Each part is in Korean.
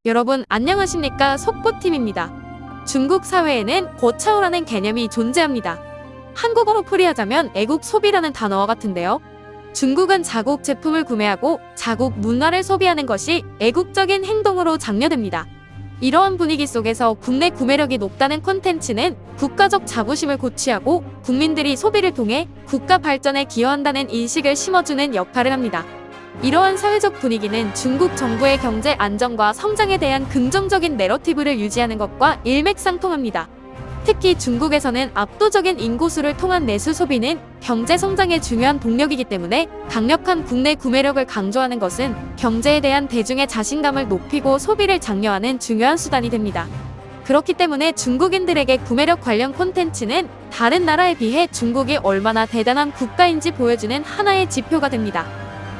여러분 안녕하십니까? 속보팀입니다. 중국 사회에는 고차오라는 개념이 존재합니다. 한국어로 풀이하자면 애국 소비라는 단어와 같은데요. 중국은 자국 제품을 구매하고 자국 문화를 소비하는 것이 애국적인 행동으로 장려됩니다. 이러한 분위기 속에서 국내 구매력이 높다는 콘텐츠는 국가적 자부심을 고취하고 국민들이 소비를 통해 국가 발전에 기여한다는 인식을 심어주는 역할을 합니다. 이러한 사회적 분위기는 중국 정부의 경제 안정과 성장에 대한 긍정적인 내러티브를 유지하는 것과 일맥상통합니다. 특히 중국에서는 압도적인 인구수를 통한 내수 소비는 경제 성장의 중요한 동력이기 때문에 강력한 국내 구매력을 강조하는 것은 경제에 대한 대중의 자신감을 높이고 소비를 장려하는 중요한 수단이 됩니다. 그렇기 때문에 중국인들에게 구매력 관련 콘텐츠는 다른 나라에 비해 중국이 얼마나 대단한 국가인지 보여주는 하나의 지표가 됩니다.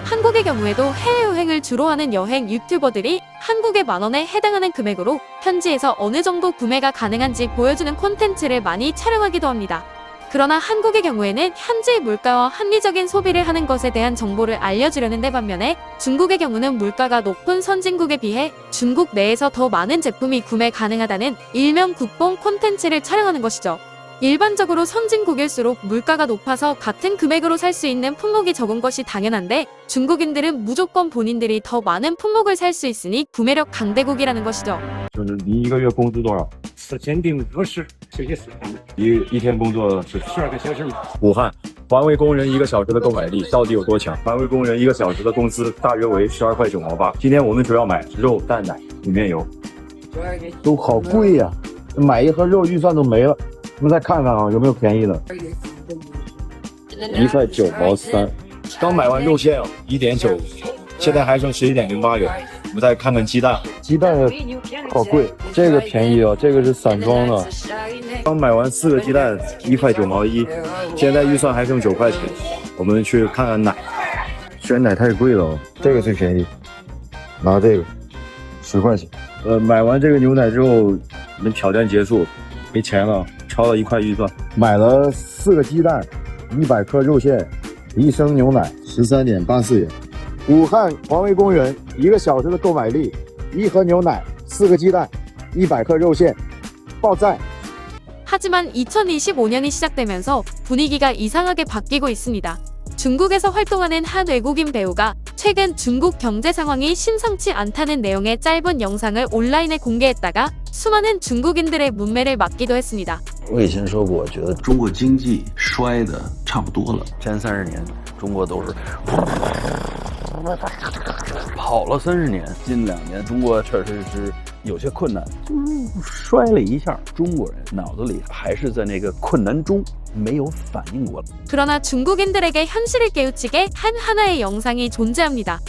한국의 경우에도 해외여행을 주로 하는 여행 유튜버들이 한국의 만원에 해당하는 금액으로 현지에서 어느 정도 구매가 가능한지 보여주는 콘텐츠를 많이 촬영하기도 합니다. 그러나 한국의 경우에는 현지의 물가와 합리적인 소비를 하는 것에 대한 정보를 알려주려는데 반면에 중국의 경우는 물가가 높은 선진국에 비해 중국 내에서 더 많은 제품이 구매 가능하다는 일명 국뽕 콘텐츠를 촬영하는 것이죠. 일반적으로 선진국일수록 물가가 높아서 같은 금액으로 살 수 있는 품목이 적은 것이 당연한데 중국인들은 무조건 본인들이 더 많은 품목을 살 수 있으니 구매력 강대국이라는 것이죠. 就是你一个月工资多少？坚定合适，谢谢。一天工作是12个小时。武汉环卫工人1个小时的购买力到底有多强？环卫工人1个小时的工资大约为12块9毛8。今天我们主要买肉、蛋、奶，里面有。都好贵呀、买一盒肉预算都没了。我们再看看啊，有没有便宜的1块9毛3，刚买完肉馅1.9，现在还剩11.08元。我们再看看鸡蛋，鸡蛋好贵，这个便宜啊，这个是散装的。刚买完4个鸡蛋1块9毛1，现在预算还剩9块钱。我们去看看奶，选奶太贵了哦，这个最便宜，拿这个10块钱。买完这个牛奶之后，我们挑战结束，没钱了，超了1块预算。买了4个鸡蛋，100克肉馅，1升牛奶13.84元。武汉环卫工人1个小时的购买力，1盒牛奶，4个鸡蛋，100克肉馅，爆赞。 하지만 2025년이 시작되면서 분위기가 이상하게 바뀌고 있습니다. 중국에서 활동하는 한 외국인 배우가 최근 중국 경제 상황이 심상치 않다는 내용의 짧은 영상을 온라인에 공개했다가 수많은 중국인들의 문매를 맞기도 했습니다. 我以前说过，我觉得中国经济衰的差不多了，前30年中国都是跑了30年，近2年中国确实是有些困难，摔了一下，中国人脑子里还是在那个困难中没有反应过来。 그러나 중국인들에게 현실을 깨우치게 한 하나의 영상이 존재합니다.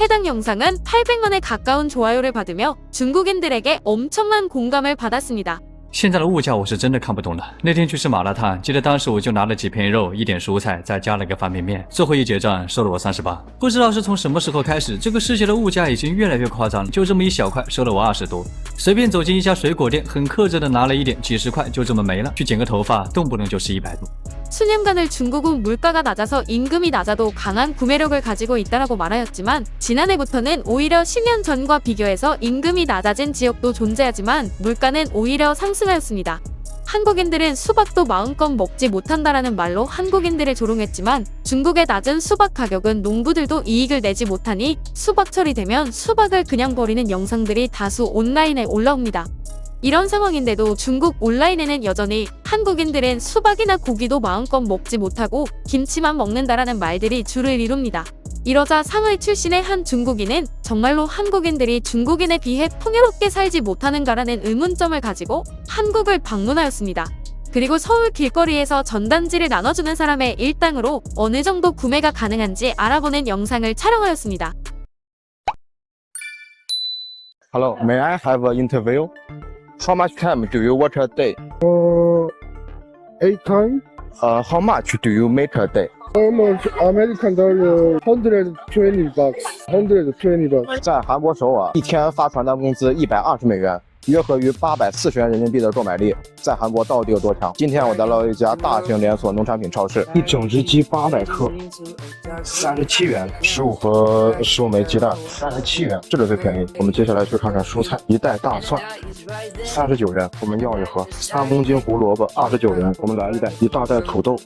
해당 영상은 800만에 가까운 좋아요를 받으며 중국인들에게 엄청난 공감을 받았습니다. 现在的物价我是真的看不懂了。那天去吃麻辣烫，记得当时我就拿了几片肉、一点蔬菜，再加了个方便面。最后一结账收了我38。不知道是从什么时候开始，这个世界的物价已经越来越夸张了。就这么一小块收了我20多。随便走进一家水果店，很克制的拿了一点，几十块就这么没了。去剪个头发，动不动就是100多。 수년간을 중국은 물가가 낮아서 임금이 낮아도 강한 구매력을 가지고 있다라고 말하였지만 지난해부터는 오히려 10년 전과 비교해서 임금이 낮아진 지역도 존재하지만 물가는 오히려 상승하였습니다. 한국인들은 수박도 마음껏 먹지 못한다라는 말로 한국인들을 조롱했지만 중국의 낮은 수박 가격은 농부들도 이익을 내지 못하니 수박철이 되면 수박을 그냥 버리는 영상들이 다수 온라인에 올라옵니다. 이런 상황인데도 중국 온라인에는 여전히 한국인들은 수박이나 고기도 마음껏 먹지 못하고 김치만 먹는다라는 말들이 주를 이룹니다. 이러자 상하이 출신의 한 중국인은 정말로 한국인들이 중국인에 비해 풍요롭게 살지 못하는가라는 의문점을 가지고 한국을 방문하였습니다. 그리고 서울 길거리에서 전단지를 나눠주는 사람의 일당으로 어느 정도 구매가 가능한지 알아보는 영상을 촬영하였습니다. Hello, may I have an interview? How much time do you work a day? 8 times. How much do you make a day? Almost American dollar $120. $120. 在韩国首尔，一天发传单工资120美元，约合于840元人民币的购买力，在韩国到底有多强？今天我来到了一家大型连锁农产品超市，一整只鸡800克，37元，15盒15枚鸡蛋，37元，这个最便宜。我们接下来去看看蔬菜，一袋大蒜39元，我们要一盒；3公斤胡萝卜29元，我们来一袋；一大袋土豆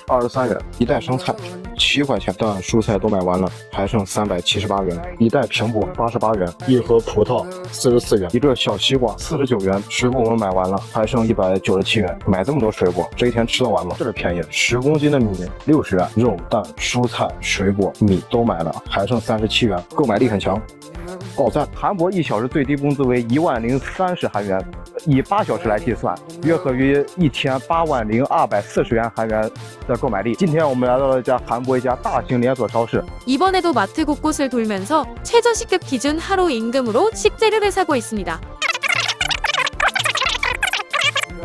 23元，一袋生菜7块钱，但蔬菜都买完了，还剩378元；一袋苹果88元，一盒葡萄44元，一个小西瓜49元。水果我们买完了，还剩197元。买这么多水果，这一天吃得完吗？这个便宜，10公斤的米60元，肉蛋蔬菜水果米都买了，还剩37元，购买力很强。爆赞！韩国1小时最低工资为10030韩元，以8小时来计算，约合于一天80240元韩元的购买力。今天我们来到了韩国一家大型连锁超市。 이번에도 마트 곳곳을 돌면서 최저시급 기준 하루 임금으로 식재료를 사고 있습니다.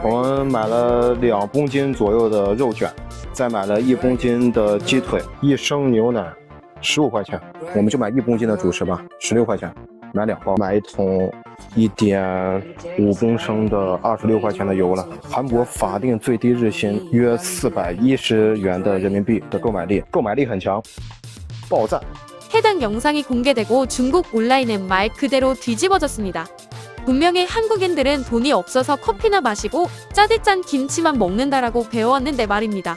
我们买了2公斤左右的肉卷，再买了1公斤的鸡腿，1升牛奶15块钱，我们就买1公斤的主食吧，16块钱，买2包，买一桶1.5公升的26块钱的油了。韩国法定最低日薪约410元的人民币的购买力很强，爆赞！ 해당 영상이 공개되고 중국 온라인은 말 그대로 뒤집어졌습니다. 분명히 한국인들은 돈이 없어서 커피나 마시고 짜디짠 김치만 먹는다라고 배워왔는데 말입니다.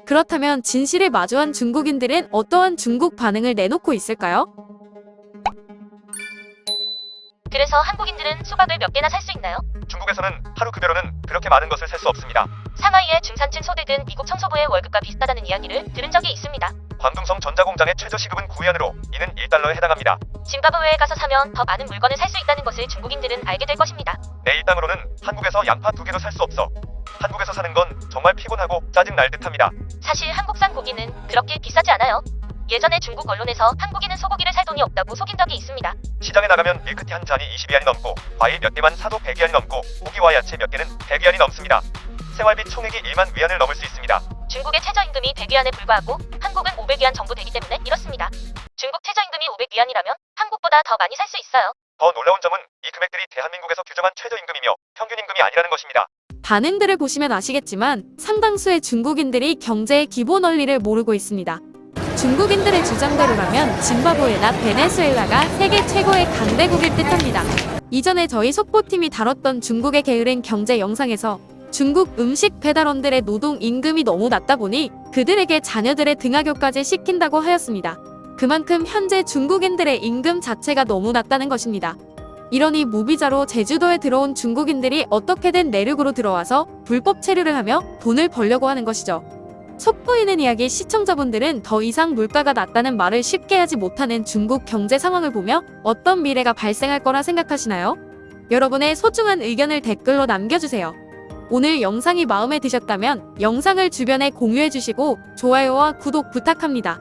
그렇다면 진실을 마주한 중국인들은 어떠한 중국 반응을 내놓고 있을까요? 그래서 한국인들은 수박을 몇 개나 살 수 있나요? 중국에서는 하루 급여로는 그렇게 많은 것을 살 수 없습니다. 상하이의 중산층 소득은 미국 청소부의 월급과 비슷하다는 이야기를 들은 적이 있습니다. 광둥성 전자공장의 최저시급은 9위안으로 이는 1달러에 해당합니다. 짐바브웨에 가서 사면 더 많은 물건을 살 수 있다는 것을 중국인들은 알게 될 것입니다. 내일 땅으로는 한국에서 양파 2개도 살 수 없어. 한국에서 사는 건 정말 피곤하고 짜증 날 듯합니다. 사실 한국산 고기는 그렇게 비싸지 않아요. 예전에 중국 언론에서 한국인은 소고기를 살 돈이 없다고 속인 적이 있습니다. 시장에 나가면 밀크티 한 잔이 20위안이 넘고 과일 몇 개만 사도 100위안이 넘고 고기와 야채 몇 개는 100위안이 넘습니다. 생활비 총액이 1만 위안을 넘을 수 있습니다. 중국의 최저임금이 100위안에 불과하고 한국은 500위안 정도 되기 때문에 이렇습니다. 중국 최저임금이 500위안이라면 한국보다 더 많이 살 수 있어요. 더 놀라운 점은 이 금액들이 대한민국에서 규정한 최저임금이며 평균임금이 아니라는 것입니다. 반응들을 보시면 아시겠지만 상당수의 중국인들이 경제의 기본 원리를 모르고 있습니다. 중국인들의 주장대로라면 짐바브웨나 베네수엘라가 세계 최고의 강대국일 듯합니다. 이전에 저희 속보팀이 다뤘던 중국의 게으른 경제 영상에서 중국 음식 배달원들의 노동 임금이 너무 낮다 보니 그들에게 자녀들의 등하교까지 시킨다고 하였습니다. 그만큼 현재 중국인들의 임금 자체가 너무 낮다는 것입니다. 이러니 무비자로 제주도에 들어온 중국인들이 어떻게든 내륙으로 들어와서 불법 체류를 하며 돈을 벌려고 하는 것이죠. 속보이는 이야기 시청자분들은 더 이상 물가가 낮다는 말을 쉽게 하지 못하는 중국 경제 상황을 보며 어떤 미래가 발생할 거라 생각하시나요? 여러분의 소중한 의견을 댓글로 남겨주세요. 오늘 영상이 마음에 드셨다면 영상을 주변에 공유해주시고 좋아요와 구독 부탁합니다.